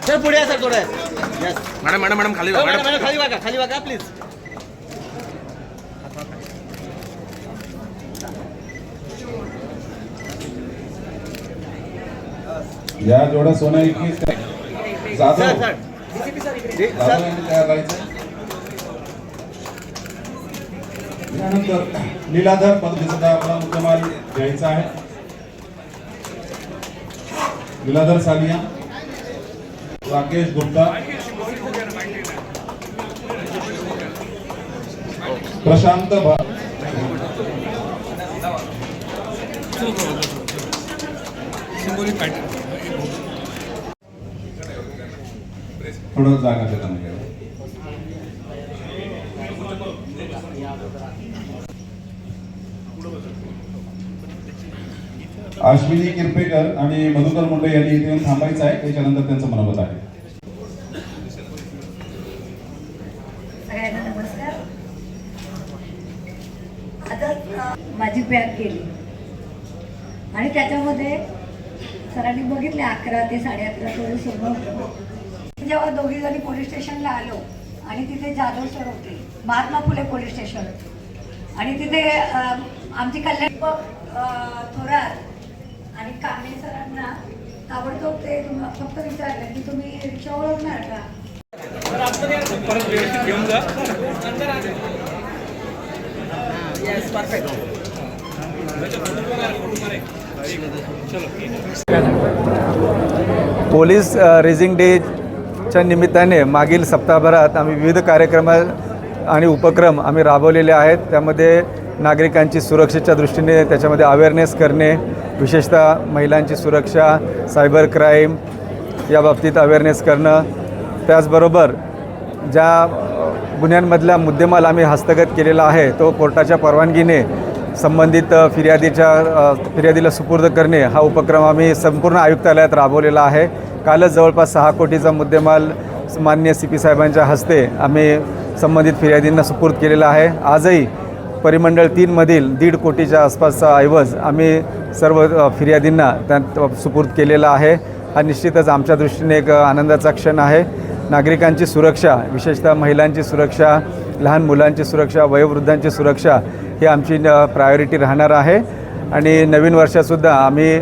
Sir पुढे या sir थोडं. यस मॅडम खाली खाली बघा प्लीज. या जोड्या सोन्या की जाधव सर जाधव यांनी तयार राहायचं. यानंतर लीलाधर पद्धतीचा आपला मुद्देमाल घ्यायचा आहे. लीलाधर सालिया, राकेश गुप्ता, प्रशांत थोडं जागा देता नाही. अश्विनी किरपेकर आणि मधुकर मुंडे यांनी इथे येऊन थांबायचं आहे. त्याच्यानंतर त्यांचं मनोगत आहे. सगळ्यांना नमस्कार. आता माझी बॅग केली आणि त्याच्यामध्ये सरांनी बघितले 11 ते 11:30 थोडे समोर. जेव्हा दोघी जणी पोलीस स्टेशनला आलो आणि तिथे जाधव सर होते, महात्मा फुले पोलीस स्टेशन, आणि तिथे आमची कल्याण थोरात आणि कांबळे सरांना ताबडतोब ते फक्त विचारलं की तुम्ही रिक्षा ओळखणार का. पोलीस रेझिंग डेच्या निमित्ताने मागील सप्ताहभरात आम्ही विविध कार्यक्रम आणि उपक्रम आम्ही राबवलेले आहेत. त्यामध्ये नागरिकांची सुरक्षेच्या दृष्टीने त्याच्यामध्ये अवेअरनेस करणे, विशेषतः महिलांची सुरक्षा, सायबर क्राईम या बाबतीत अवेअरनेस करणं, त्याचबरोबर ज्या गुन्ह्यांमधला मुद्देमाल आम्ही हस्तगत केलेला आहे तो कोर्टाच्या परवानगीने संबंधित फिर्यादीला सुपूर्द करणे हा उपक्रम आम्ही संपूर्ण आयुक्तालयात राबवलेला आहे. कालच जवळपास 6 कोटीचा मुद्देमाल माननीय CP साहेबांच्या हस्ते आम्ही संबंधित फिर्यादींना सुपूर्द केलेला आहे. आजही परिमंडळ 3 मधील 1.5 कोटीच्या आसपासचा ऐवज आम्ही सर्व फिर्यादींना त्यात सुपूर्द केलेला आहे. हा निश्चितच आमच्या दृष्टीने एक आनंदाचा क्षण आहे. नागरिकांची सुरक्षा, विशेषतः महिलांची सुरक्षा, लहान मुलांची सुरक्षा, वयोवृद्धांची सुरक्षा ही आमची प्रायोरिटी राहणार आहे. आणि नवीन वर्षातसुद्धा आम्ही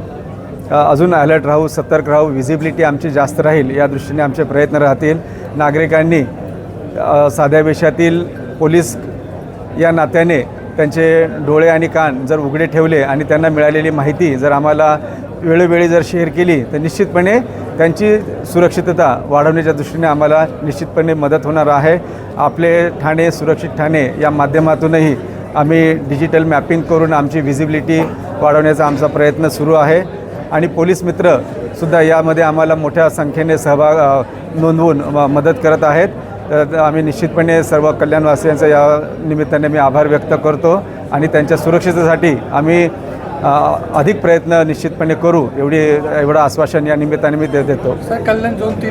अजून अलर्ट राहू, सतर्क राहू, व्हिजिबिलिटी आमची जास्त राहील या दृष्टीने आमचे प्रयत्न राहतील. नागरिकांनी साध्या वेशातील पोलीस या नात्याने त्यांचे डोळे आणि कान जर उघडे ठेवले आणि त्यांना मिळालेली माहिती जर आम्हाला वेळोवेळी जर शेअर केली तर निश्चितपणे त्यांची सुरक्षितता वाढवण्याच्या दृष्टीने आम्हाला निश्चितपणे मदत होणार आहे. आपले ठाणे सुरक्षित ठाणे या माध्यमातूनही आम्ही डिजिटल मॅपिंग करून आमची व्हिजिबिलिटी वाढवण्याचा आमचा प्रयत्न सुरू आहे. आणि पोलीस मित्रसुद्धा यामध्ये आम्हाला मोठ्या संख्येने सहभाग नोंदवून मदत करत आहेत. आम्ही निश्चितपणे सर्व कल्याणवासियांचा या निमित्ताने मी आभार व्यक्त करतो आणि त्यांच्या सुरक्षेसाठी आम्ही अधिक प्रयत्न निश्चितपणे करू एवढं आश्वासन या निमित्ताने मी देतो. सर, कल्याण झोन 3